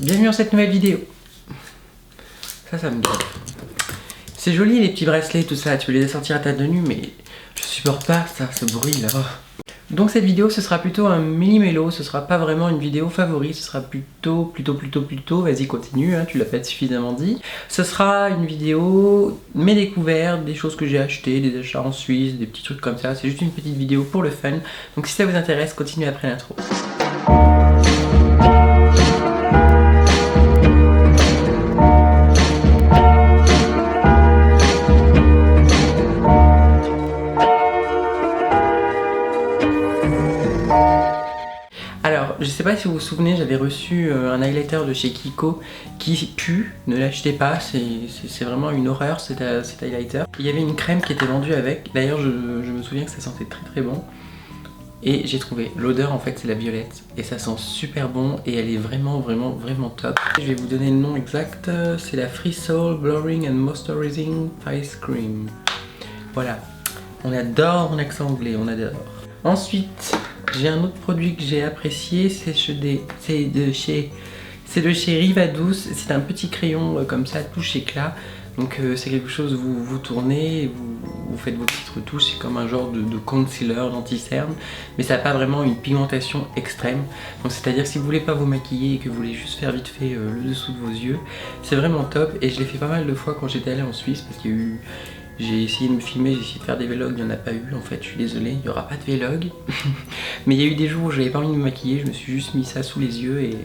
Bienvenue dans cette nouvelle vidéo. Ça me gave. C'est joli les petits bracelets, tout ça, tu veux les assortir à ta tenue, mais je supporte pas ça, ce bruit là. Donc cette vidéo, ce sera plutôt un mini-mélo, ce sera pas vraiment une vidéo favori, ce sera plutôt, vas-y continue, hein, tu l'as pas suffisamment dit. Ce sera une vidéo, mes découvertes, des choses que j'ai achetées, des achats en Suisse, des petits trucs comme ça, c'est juste une petite vidéo pour le fun. Donc si ça vous intéresse, continuez après l'intro. Alors, je sais pas si vous vous souvenez, j'avais reçu un highlighter de chez Kiko qui pue, ne l'achetez pas, c'est vraiment une horreur cet highlighter. Il y avait une crème qui était vendue avec, d'ailleurs je me souviens que ça sentait très bon. Et j'ai trouvé, l'odeur en fait c'est la violette et ça sent super bon et elle est vraiment top. Je vais vous donner le nom exact, c'est la Free Soul Blurring and Moisturizing Face Cream. Voilà, on adore mon accent anglais, on adore. Ensuite, j'ai un autre produit que j'ai apprécié, c'est de chez Rivadouce. C'est un petit crayon comme ça, touche éclat. Donc c'est quelque chose, vous tournez, vous faites vos petites retouches, c'est comme un genre de concealer, d'anti-cerne, mais ça n'a pas vraiment une pigmentation extrême. Donc c'est-à-dire que si vous voulez pas vous maquiller et que vous voulez juste faire vite fait le dessous de vos yeux, c'est vraiment top. Et je l'ai fait pas mal de fois quand j'étais allée en Suisse parce qu'il y a eu... J'ai essayé de me filmer, j'ai essayé de faire des vlogs, il n'y en a pas eu en fait, je suis désolée, il n'y aura pas de vlog. Mais il y a eu des jours où j'avais pas envie de me maquiller, je me suis juste mis ça sous les yeux et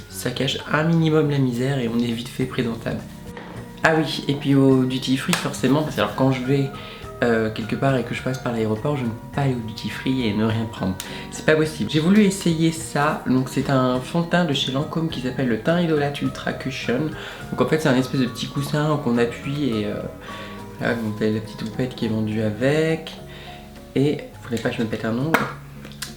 ça cache un minimum la misère et on est vite fait présentable. Ah oui, et puis au duty free forcément, parce que alors quand je vais quelque part et que je passe par l'aéroport, je ne peux pas aller au duty free et ne rien prendre. C'est pas possible. J'ai voulu essayer ça, donc c'est un fond de teint de chez Lancôme qui s'appelle le Teint Idolâtre Ultra Cushion. Donc en fait c'est un espèce de petit coussin qu'on appuie et... Là, vous avez la petite houppette qui est vendue avec. Et faudrait pas que je me pète un ongle.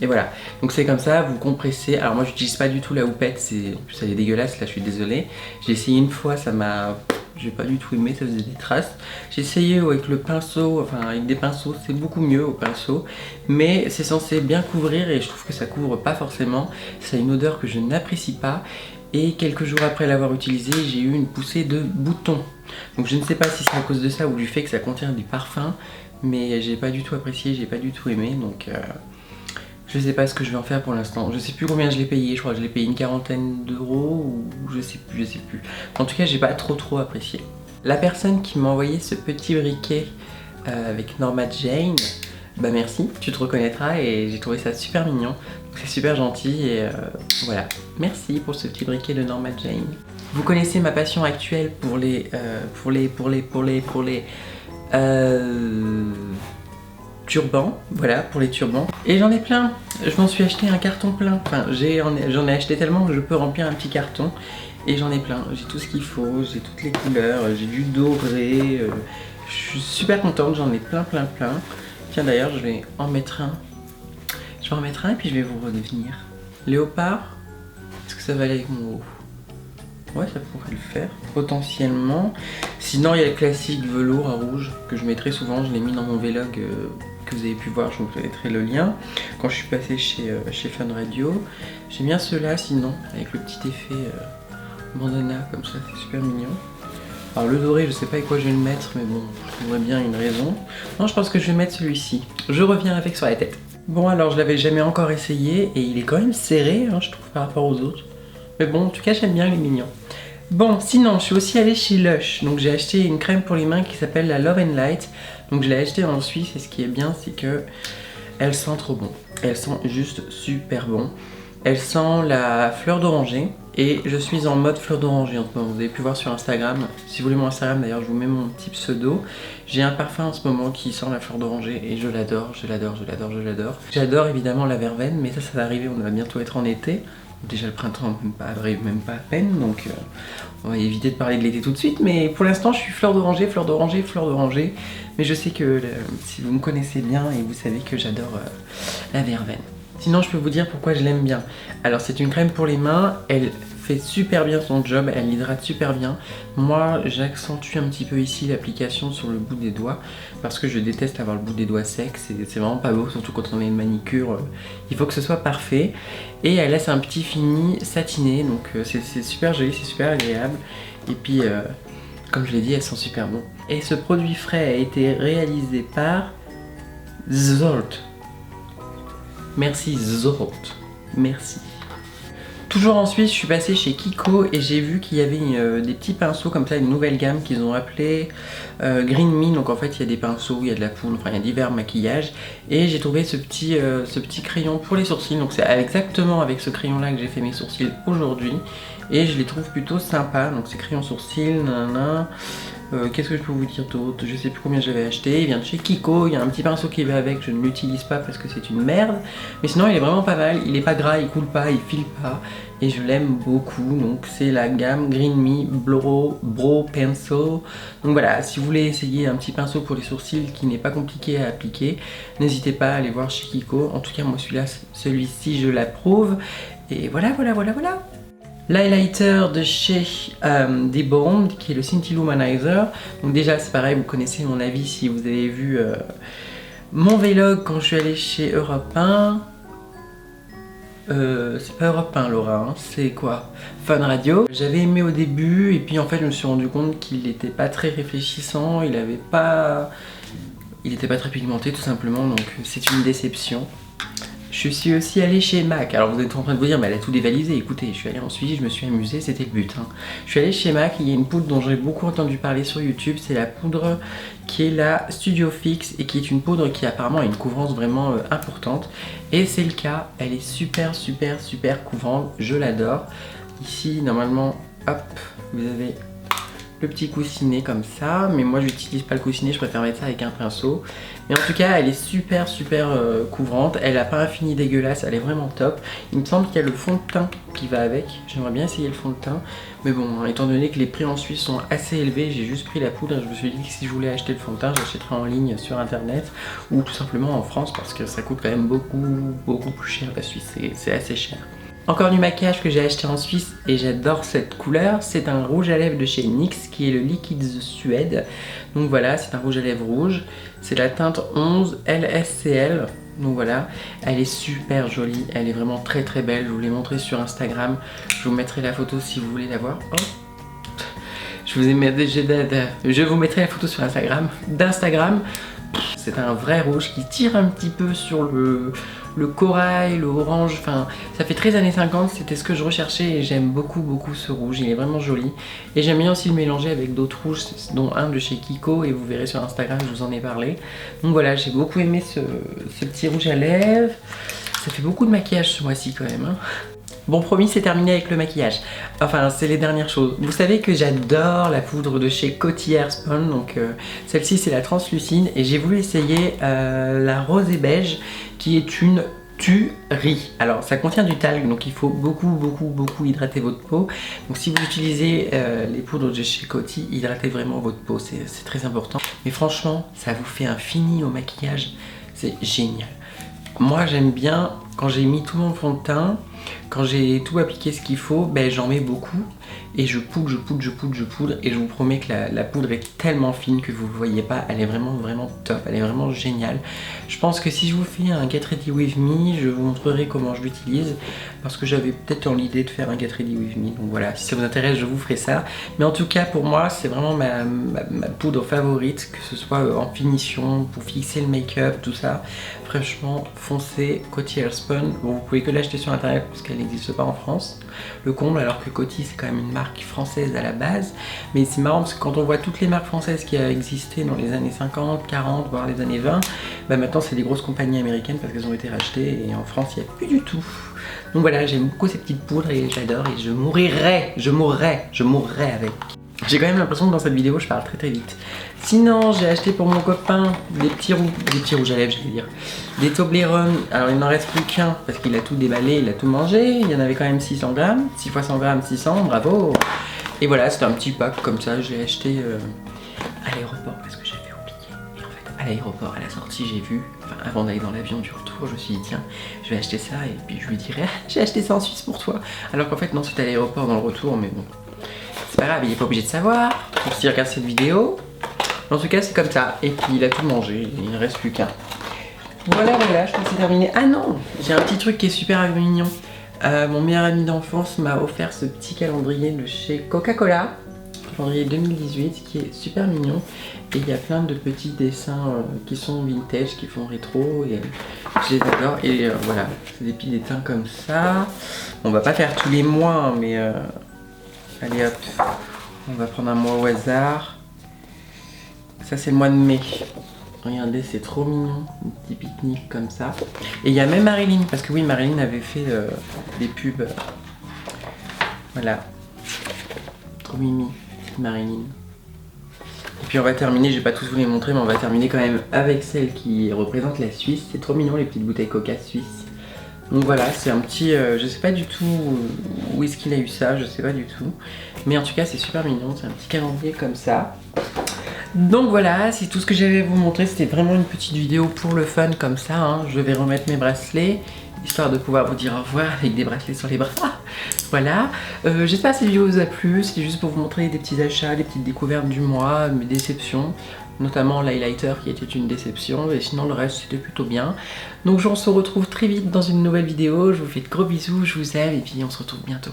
Et voilà. Donc c'est comme ça, vous compressez. Alors moi j'utilise pas du tout la houppette, en plus elle est dégueulasse, là je suis désolée. J'ai essayé une fois, ça m'a... J'ai pas du tout aimé, ça faisait des traces. J'ai essayé avec le pinceau, enfin avec des pinceaux, c'est beaucoup mieux au pinceau. Mais c'est censé bien couvrir et je trouve que ça couvre pas forcément. Ça a une odeur que je n'apprécie pas. Et quelques jours après l'avoir utilisé, j'ai eu une poussée de boutons. Donc je ne sais pas si c'est à cause de ça ou du fait que ça contient du parfum, mais j'ai pas du tout apprécié, j'ai pas du tout aimé, donc je sais pas ce que je vais en faire pour l'instant. Je sais plus combien je l'ai payé, je crois que je l'ai payé une quarantaine d'euros ou je sais plus. En tout cas, j'ai pas trop apprécié. La personne qui m'a envoyé ce petit briquet avec Norma Jane, bah merci, tu te reconnaîtras et j'ai trouvé ça super mignon. C'est super gentil et voilà. Merci pour ce petit briquet de Norma Jane. Vous connaissez ma passion actuelle pour les turbans, voilà, pour les turbans. Et j'en ai plein, je m'en suis acheté un carton plein. Enfin, j'en ai acheté tellement que je peux remplir un petit carton. Et j'en ai plein, j'ai tout ce qu'il faut, j'ai toutes les couleurs, j'ai du doré. Je suis super contente, j'en ai plein. Tiens d'ailleurs, je vais en mettre un. Je vais en mettre un et puis je vais vous redevenir. Léopard, est-ce que ça va aller avec mon haut? Ouais, ça pourrait le faire, potentiellement. Sinon, il y a le classique velours à rouge que je mettrai souvent. Je l'ai mis dans mon vlog que vous avez pu voir. Je vous mettrai le lien. Quand je suis passée chez Fun Radio. J'aime bien ceux-là, sinon, avec le petit effet bandana, comme ça, c'est super mignon. Alors, le doré, je sais pas avec quoi je vais le mettre, mais bon, je trouverais bien une raison. Non, je pense que je vais mettre celui-ci. Je reviens avec sur la tête. Bon, alors, je l'avais jamais encore essayé et il est quand même serré, hein, je trouve, par rapport aux autres. Mais bon, en tout cas, j'aime bien, il est mignon. Bon, sinon, je suis aussi allée chez Lush. Donc, j'ai acheté une crème pour les mains qui s'appelle la Love and Light. Donc, je l'ai achetée en Suisse et ce qui est bien, c'est que elle sent trop bon. Elle sent juste super bon. Elle sent la fleur d'oranger. Et je suis en mode fleur d'oranger en ce moment. Vous avez pu voir sur Instagram. Si vous voulez mon Instagram, d'ailleurs, je vous mets mon petit pseudo. J'ai un parfum en ce moment qui sent la fleur d'oranger et je l'adore. J'adore évidemment la verveine, mais ça va arriver. On va bientôt être en été. Déjà le printemps arrive même pas à peine, donc on va éviter de parler de l'été tout de suite, mais pour l'instant je suis fleur d'oranger, mais je sais que si vous me connaissez bien et vous savez que j'adore la verveine. Sinon je peux vous dire pourquoi je l'aime bien. Alors c'est une crème pour les mains, elle fait super bien son job, elle hydrate super bien. Moi j'accentue un petit peu ici l'application sur le bout des doigts parce que je déteste avoir le bout des doigts sec, c'est vraiment pas beau, surtout quand on a une manicure, il faut que ce soit parfait. Et elle laisse un petit fini satiné, donc c'est super joli, c'est super agréable. Et puis comme je l'ai dit, elles sont super bon. Et ce produit frais a été réalisé par Zolt. Merci Zolt, merci. Toujours en Suisse, je suis passée chez Kiko et j'ai vu qu'il y avait des petits pinceaux comme ça, une nouvelle gamme qu'ils ont appelée Green Me. Donc en fait il y a des pinceaux, il y a de la poudre, enfin il y a divers maquillages. Et j'ai trouvé ce petit crayon pour les sourcils. Donc c'est exactement avec ce crayon là que j'ai fait mes sourcils aujourd'hui. Et je les trouve plutôt sympas. Donc c'est crayon sourcil, nanana. Qu'est-ce que je peux vous dire d'autre? Je sais plus combien j'avais acheté, il vient de chez Kiko, il y a un petit pinceau qui va avec, je ne l'utilise pas parce que c'est une merde. Mais sinon il est vraiment pas mal, il est pas gras, il coule pas, il file pas. Et je l'aime beaucoup, donc c'est la gamme Green Me Bro Pencil. Donc voilà, si vous voulez essayer un petit pinceau pour les sourcils qui n'est pas compliqué à appliquer, n'hésitez pas à aller voir chez Kiko. En tout cas moi celui-ci je l'approuve. Et voilà. L'highlighter de chez Debold, qui est le Scintilluminizer. Donc déjà c'est pareil, vous connaissez mon avis si vous avez vu mon vlog quand je suis allée chez Europe 1. C'est pas Europe 1 Laura, hein, c'est quoi? Fun Radio. J'avais aimé au début et puis en fait je me suis rendu compte qu'il n'était pas très réfléchissant, il était pas très pigmenté tout simplement, donc c'est une déception. Je suis aussi allée chez MAC. Alors vous êtes en train de vous dire, mais elle a tout dévalisé. Écoutez, je suis allée en Suisse, je me suis amusée, c'était le but. Hein. Je suis allée chez MAC, il y a une poudre dont j'ai beaucoup entendu parler sur YouTube. C'est la poudre qui est la Studio Fix et qui est une poudre qui apparemment a une couvrance vraiment importante. Et c'est le cas, elle est super couvrante, je l'adore. Ici, normalement, hop, vous avez le petit coussinet comme ça, mais moi j'utilise pas le coussinet, je préfère mettre ça avec un pinceau. Mais en tout cas elle est super couvrante, elle a pas un fini dégueulasse, elle est vraiment top. Il me semble qu'il y a le fond de teint qui va avec, j'aimerais bien essayer le fond de teint. Mais bon, étant donné que les prix en Suisse sont assez élevés, j'ai juste pris la poudre et je me suis dit que si je voulais acheter le fond de teint, j'achèterais en ligne sur internet ou tout simplement en France parce que ça coûte quand même beaucoup plus cher la Suisse, c'est assez cher. Encore du maquillage que j'ai acheté en Suisse et j'adore cette couleur, c'est un rouge à lèvres de chez NYX qui est le Liquid Suède. Donc voilà, c'est un rouge à lèvres rouge, c'est la teinte 11 LSCL. Donc voilà, elle est super jolie, elle est vraiment très belle, je vous l'ai montré sur Instagram. Je vous mettrai la photo si vous voulez la voir. Oh. Je vous mettrai la photo sur d'Instagram. C'est un vrai rouge qui tire un petit peu sur le corail, le orange, enfin ça fait très années 50, c'était ce que je recherchais et j'aime beaucoup ce rouge, il est vraiment joli. Et j'aime bien aussi le mélanger avec d'autres rouges, dont un de chez Kiko et vous verrez sur Instagram, je vous en ai parlé. Donc voilà, j'ai beaucoup aimé ce petit rouge à lèvres, ça fait beaucoup de maquillage ce mois-ci quand même. Hein. Bon promis, c'est terminé avec le maquillage. Enfin, c'est les dernières choses. Vous savez que j'adore la poudre de chez Coty Airspun. Donc celle-ci, c'est la translucine. Et j'ai voulu essayer la rose et beige, qui est une tuerie. Alors, ça contient du talc, donc il faut beaucoup hydrater votre peau. Donc si vous utilisez les poudres de chez Coty, hydratez vraiment votre peau. C'est très important. Mais franchement, ça vous fait un fini au maquillage. C'est génial. Moi, j'aime bien, quand j'ai mis tout mon fond de teint, quand j'ai tout appliqué ce qu'il faut, ben, j'en mets beaucoup et je poudre et je vous promets que la poudre est tellement fine que vous ne voyez pas, elle est vraiment top, elle est vraiment géniale. Je pense que si je vous fais un Get Ready With Me, je vous montrerai comment je l'utilise parce que j'avais peut-être dans l'idée de faire un Get Ready With Me, donc voilà, si ça vous intéresse je vous ferai ça. Mais en tout cas pour moi c'est vraiment ma poudre favorite, que ce soit en finition, pour fixer le make-up, tout ça. Franchement foncez Coty Airspun, bon, vous pouvez que l'acheter sur internet parce qu'elle n'existe pas en France, le comble, alors que Coty c'est quand même une marque française à la base. Mais c'est marrant parce que quand on voit toutes les marques françaises qui a existé dans les années 50, 40, voire les années 20, bah maintenant c'est des grosses compagnies américaines parce qu'elles ont été rachetées et en France il n'y a plus du tout. Donc voilà, j'aime beaucoup ces petites poudres et j'adore et je mourrais avec. J'ai quand même l'impression que dans cette vidéo je parle très vite. Sinon j'ai acheté pour mon copain des petits rouges à lèvres, j'allais dire. Des Toblerone, alors il n'en reste plus qu'un parce qu'il a tout déballé, il a tout mangé. Il y en avait quand même 600 grammes, 6 x 100 grammes, 600, bravo. Et voilà, c'était un petit pack comme ça, je l'ai acheté à l'aéroport parce que j'avais oublié. Et en fait à l'aéroport à la sortie, j'ai vu, enfin avant d'aller dans l'avion du retour, je me suis dit tiens, je vais acheter ça et puis je lui dirai j'ai acheté ça en Suisse pour toi. Alors qu'en fait non, c'était à l'aéroport dans le retour, mais bon, c'est pas grave, il est pas obligé de savoir. Donc s'il regarde cette vidéo, en tout cas c'est comme ça. Et puis il a tout mangé, il ne reste plus qu'un. Voilà, je pense que c'est terminé. Ah non, j'ai un petit truc qui est super mignon. Mon meilleur ami d'enfance m'a offert ce petit calendrier de chez Coca-Cola, calendrier 2018, qui est super mignon. Et il y a plein de petits dessins qui sont vintage, qui font rétro, et je les adore. Et voilà, c'est des petits dessins comme ça. On va pas faire tous les mois, hein, mais allez hop, on va prendre un mois au hasard. Ça c'est le mois de mai. Regardez, c'est trop mignon, un petit pique-nique comme ça. Et il y a même Marilyn, parce que oui, Marilyn avait fait des pubs. Voilà. Trop mimi, Marilyn. Et puis on va terminer, je vais pas tous vous les montrer, mais on va terminer quand même avec celle qui représente la Suisse. C'est trop mignon, les petites bouteilles Coca suisses. Donc voilà, c'est un petit... je sais pas du tout où est-ce qu'il a eu ça, je sais pas du tout. Mais en tout cas, c'est super mignon, c'est un petit calendrier comme ça. Donc voilà, c'est tout ce que j'avais à vous montrer. C'était vraiment une petite vidéo pour le fun comme ça, hein. Je vais remettre mes bracelets, histoire de pouvoir vous dire au revoir avec des bracelets sur les bras. Voilà, j'espère que cette vidéo vous a plu. C'était juste pour vous montrer des petits achats, des petites découvertes du mois, mes déceptions. Notamment l'highlighter qui était une déception, et sinon le reste c'était plutôt bien. Donc on se retrouve très vite dans une nouvelle vidéo. Je vous fais de gros bisous, je vous aime, et puis on se retrouve bientôt.